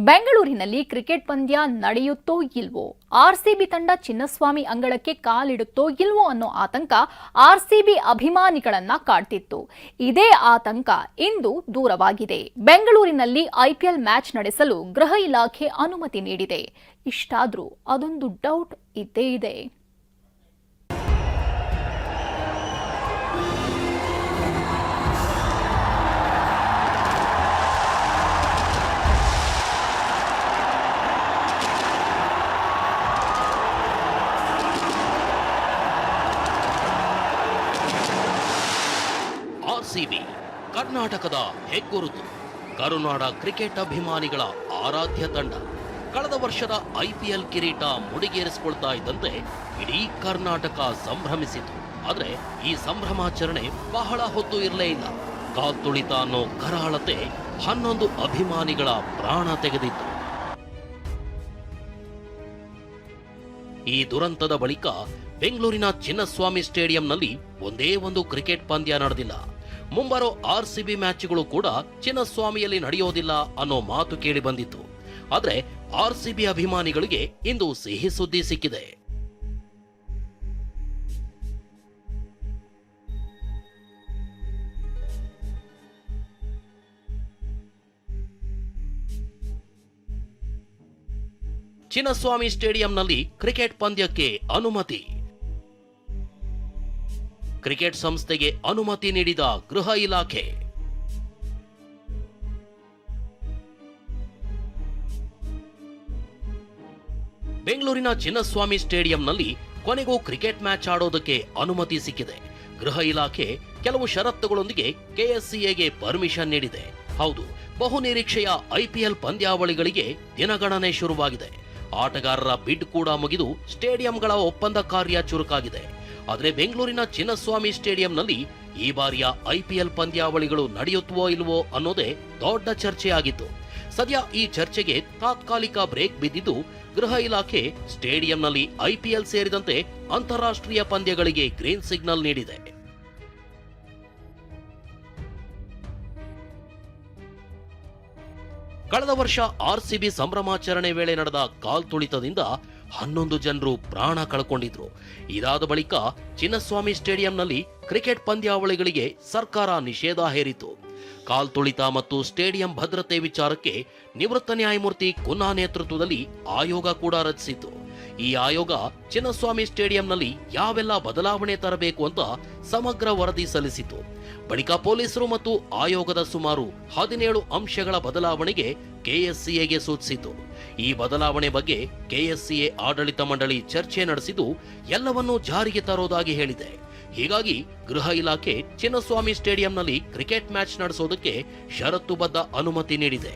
ಬೆಂಗಳೂರಿನಲ್ಲಿ ಕ್ರಿಕೆಟ್ ಪಂದ್ಯ ನಡೆಯುತ್ತೋ ಇಲ್ವೋ, ಆರ್ಸಿಬಿ ತಂಡ ಚಿನ್ನಸ್ವಾಮಿ ಅಂಗಳಕ್ಕೆ ಕಾಲಿಡುತ್ತೋ ಇಲ್ವೋ ಅನ್ನೋ ಆತಂಕ ಆರ್ಸಿಬಿ ಅಭಿಮಾನಿಗಳನ್ನ ಕಾಡ್ತಿತ್ತು. ಇದೇ ಆತಂಕ ಇಂದು ದೂರವಾಗಿದೆ. ಬೆಂಗಳೂರಿನಲ್ಲಿ ಐಪಿಎಲ್ ಮ್ಯಾಚ್ ನಡೆಸಲು ಗೃಹ ಇಲಾಖೆ ಅನುಮತಿ ನೀಡಿದೆ. ಇಷ್ಟಾದ್ರೂ ಅದೊಂದು ಡೌಟ್ ಇದ್ದೇ ಇದೆ. ಆರ್ಸಿಬಿ ಕರ್ನಾಟಕದ ಹೆಗ್ಗುರುತು, ಕರುನಾಡ ಕ್ರಿಕೆಟ್ ಅಭಿಮಾನಿಗಳ ಆರಾಧ್ಯ ತಂಡ. ಕಳೆದ ವರ್ಷದ ಐಪಿಎಲ್ ಕಿರೀಟ ಮುಡಿಗೇರಿಸಿಕೊಳ್ತಾ ಇದ್ದಂತೆ ಇಡೀ ಕರ್ನಾಟಕ ಸಂಭ್ರಮಿಸಿತು. ಆದ್ರೆ ಈ ಸಂಭ್ರಮಾಚರಣೆ ಬಹಳ ಹೊತ್ತು ಇರಲೇ ಇಲ್ಲ. ಕಾಲ್ತುಳಿತ ಅನ್ನೋ ಕರಾಳತೆ 11 ಅಭಿಮಾನಿಗಳ ಪ್ರಾಣ ತೆಗೆದಿತ್ತು. ಈ ದುರಂತದ ಬಳಿಕ ಬೆಂಗಳೂರಿನ ಚಿನ್ನಸ್ವಾಮಿ ಸ್ಟೇಡಿಯಂನಲ್ಲಿ ಒಂದೇ ಒಂದು ಕ್ರಿಕೆಟ್ ಪಂದ್ಯ ನಡೆದಿಲ್ಲ. ಮುಂಬರೋ ಆರ್ಸಿಬಿ ಮ್ಯಾಚ್ಗಳು ಕೂಡ ಚಿನ್ನಸ್ವಾಮಿಯಲ್ಲಿ ನಡೆಯೋದಿಲ್ಲ ಅನ್ನೋ ಮಾತು ಕೇಳಿ ಬಂದಿತ್ತು. ಆದ್ರೆ ಆರ್ಸಿಬಿ ಅಭಿಮಾನಿಗಳಿಗೆ ಇಂದು ಸಿಹಿ ಸುದ್ದಿ ಸಿಕ್ಕಿದೆ. ಚಿನ್ನಸ್ವಾಮಿ ಸ್ಟೇಡಿಯಂನಲ್ಲಿ ಕ್ರಿಕೆಟ್ ಪಂದ್ಯಕ್ಕೆ ಅನುಮತಿ. ಕ್ರಿಕೆಟ್ ಸಂಸ್ಥೆಗೆ ಅನುಮತಿ ನೀಡಿದ ಗೃಹ ಇಲಾಖೆ. ಬೆಂಗಳೂರಿನ ಚಿನ್ನಸ್ವಾಮಿ ಸ್ಟೇಡಿಯಂನಲ್ಲಿ ಕೊನೆಗೂ ಕ್ರಿಕೆಟ್ ಮ್ಯಾಚ್ ಆಡೋದಕ್ಕೆ ಅನುಮತಿ ಸಿಕ್ಕಿದೆ. ಗೃಹ ಇಲಾಖೆ ಕೆಲವು ಷರತ್ತುಗಳೊಂದಿಗೆ ಕೆಎಸ್ಸಿಎಗೆ ಪರ್ಮಿಷನ್ ನೀಡಿದೆ. ಹೌದು, ಬಹು ನಿರೀಕ್ಷೆಯ ಐಪಿಎಲ್ ಪಂದ್ಯಾವಳಿಗಳಿಗೆ ದಿನಗಣನೆ ಶುರುವಾಗಿದೆ. ಆಟಗಾರರ ಬಿಡ್ ಕೂಡ ಮುಗಿದು ಸ್ಟೇಡಿಯಂಗಳ ಒಪ್ಪಂದ ಕಾರ್ಯ ಚುರುಕಾಗಿದೆ. ಆದರೆ ಬೆಂಗಳೂರಿನ ಚಿನ್ನಸ್ವಾಮಿ ಸ್ಟೇಡಿಯಂನಲ್ಲಿ ಈ ಬಾರಿಯ ಐಪಿಎಲ್ ಪಂದ್ಯಾವಳಿಗಳು ನಡೆಯುತ್ತವೋ ಇಲ್ವೋ ಅನ್ನೋದೇ ದೊಡ್ಡ ಚರ್ಚೆಯಾಗಿತ್ತು. ಸದ್ಯ ಈ ಚರ್ಚೆಗೆ ತಾತ್ಕಾಲಿಕ ಬ್ರೇಕ್ ಬಿದ್ದಿದ್ದು ಗೃಹ ಇಲಾಖೆ ಸ್ಟೇಡಿಯಂನಲ್ಲಿ ಐಪಿಎಲ್ ಸೇರಿದಂತೆ ಅಂತಾರಾಷ್ಟ್ರೀಯ ಪಂದ್ಯಗಳಿಗೆ ಗ್ರೀನ್ ಸಿಗ್ನಲ್ ನೀಡಿದೆ. ಕಳೆದ ವರ್ಷ ಆರ್ಸಿಬಿ ಸಂಭ್ರಮಾಚರಣೆ ವೇಳೆ ನಡೆದ ಕಾಲ್ತುಳಿತದಿಂದ 11 ಜನರು ಪ್ರಾಣ ಕಳ್ಕೊಂಡಿದ್ರು. ಇದಾದ ಬಳಿಕ ಚಿನ್ನಸ್ವಾಮಿ ಸ್ಟೇಡಿಯಂನಲ್ಲಿ ಕ್ರಿಕೆಟ್ ಪಂದ್ಯಾವಳಿಗಳಿಗೆ ಸರ್ಕಾರ ನಿಷೇಧ ಹೇರಿತು. ಕಾಲ್ತುಳಿತ ಮತ್ತು ಸ್ಟೇಡಿಯಂ ಭದ್ರತೆ ವಿಚಾರಕ್ಕೆ ನಿವೃತ್ತ ನ್ಯಾಯಮೂರ್ತಿ ಕುನ್ನಾ ನೇತೃತ್ವದಲ್ಲಿ ಆಯೋಗ ಕೂಡ ರಚಿಸಿತು. ಈ ಆಯೋಗ ಚಿನ್ನಸ್ವಾಮಿ ಸ್ಟೇಡಿಯಂನಲ್ಲಿ ಯಾವೆಲ್ಲ ಬದಲಾವಣೆ ತರಬೇಕು ಅಂತ ಸಮಗ್ರ ವರದಿ ಸಲ್ಲಿಸಿತು. ಬಳಿಕ ಪೊಲೀಸರು ಮತ್ತು ಆಯೋಗದ ಸುಮಾರು 17 ಅಂಶಗಳ ಬದಲಾವಣೆಗೆ ಕೆಎಸ್ಸಿಎಗೆ ಸೂಚಿಸಿತು. ಈ ಬದಲಾವಣೆ ಬಗ್ಗೆ ಕೆಎಸ್ಸಿಎ ಆಡಳಿತ ಮಂಡಳಿ ಚರ್ಚೆ ನಡೆಸಿದ್ದು ಎಲ್ಲವನ್ನೂ ಜಾರಿಗೆ ತರೋದಾಗಿ ಹೇಳಿದೆ. ಹೀಗಾಗಿ ಗೃಹ ಇಲಾಖೆ ಚಿನ್ನಸ್ವಾಮಿ ಸ್ಟೇಡಿಯಂನಲ್ಲಿ ಕ್ರಿಕೆಟ್ ಮ್ಯಾಚ್ ನಡೆಸೋದಕ್ಕೆ ಷರತ್ತುಬದ್ಧ ಅನುಮತಿ ನೀಡಿದೆ.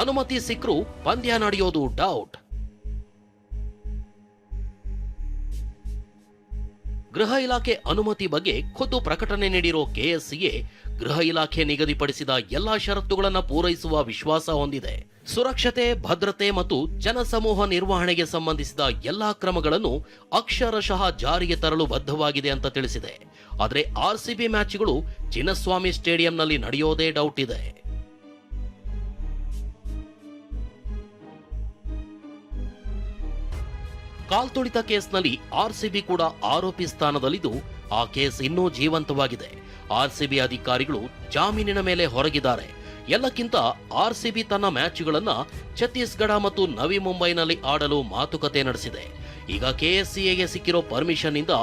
ಅನುಮತಿ ಸಿಕ್ಕರೂ ಪಂದ್ಯ ನಡೆಯೋದು ಡೌಟ್. ಗೃಹ ಇಲಾಖೆ ಅನುಮತಿ ಬಗ್ಗೆ ಖುದ್ದು ಪ್ರಕಟಣೆ ನೀಡಿರೋ ಕೆಎಸ್ಸಿಎ ಗೃಹ ಇಲಾಖೆ ನಿಗದಿಪಡಿಸಿದ ಎಲ್ಲಾ ಷರತ್ತುಗಳನ್ನು ಪೂರೈಸುವ ವಿಶ್ವಾಸ ಹೊಂದಿದೆ. ಸುರಕ್ಷತೆ, ಭದ್ರತೆ ಮತ್ತು ಜನಸಮೂಹ ನಿರ್ವಹಣೆಗೆ ಸಂಬಂಧಿಸಿದ ಎಲ್ಲಾ ಕ್ರಮಗಳನ್ನು ಅಕ್ಷರಶಃ ಜಾರಿಗೆ ತರಲು ಬದ್ಧವಾಗಿದೆ ಅಂತ ತಿಳಿಸಿದೆ. ಆದರೆ ಆರ್ಸಿಬಿ ಮ್ಯಾಚ್ಗಳು ಚಿನ್ನಸ್ವಾಮಿ ಸ್ಟೇಡಿಯಂನಲ್ಲಿ ನಡೆಯೋದೇ ಡೌಟ್ ಇದೆ. ಕಾಲ್ತುಳಿತ ಕೇಸ್ನಲ್ಲಿ ಆರ್ಸಿಬಿ ಕೂಡ ಆರೋಪಿ ಸ್ಥಾನದಲ್ಲಿದ್ದು ಆ ಕೇಸ್ ಇನ್ನೂ ಜೀವಂತವಾಗಿದೆ. ಆರ್ಸಿಬಿ ಅಧಿಕಾರಿಗಳು ಜಾಮೀನಿನ ಮೇಲೆ ಹೊರಗಿದ್ದಾರೆ. ಎಲ್ಲಕ್ಕಿಂತ ಆರ್ಸಿಬಿ ತನ್ನ ಮ್ಯಾಚ್ಗಳನ್ನ ಛತ್ತೀಸ್ಗಢ ಮತ್ತು ನವಿ ಮುಂಬೈನಲ್ಲಿ ಆಡಲು ಮಾತುಕತೆ ನಡೆಸಿದೆ. ಈಗ ಕೆಎಸ್ಸಿಎಗೆ ಸಿಕ್ಕಿರೋ ಪರ್ಮಿಷನ್ ಇಂದ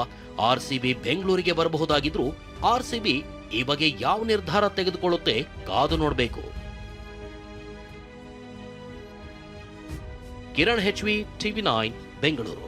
ಆರ್ಸಿಬಿ ಬೆಂಗಳೂರಿಗೆ ಬರಬಹುದಾಗಿದ್ರು ಆರ್ಸಿಬಿ ಈ ಬಗ್ಗೆ ಯಾವ ನಿರ್ಧಾರ ತೆಗೆದುಕೊಳ್ಳುತ್ತೆ ಕಾದು ನೋಡಬೇಕು. Kiran HV, TV9, Bengaluru.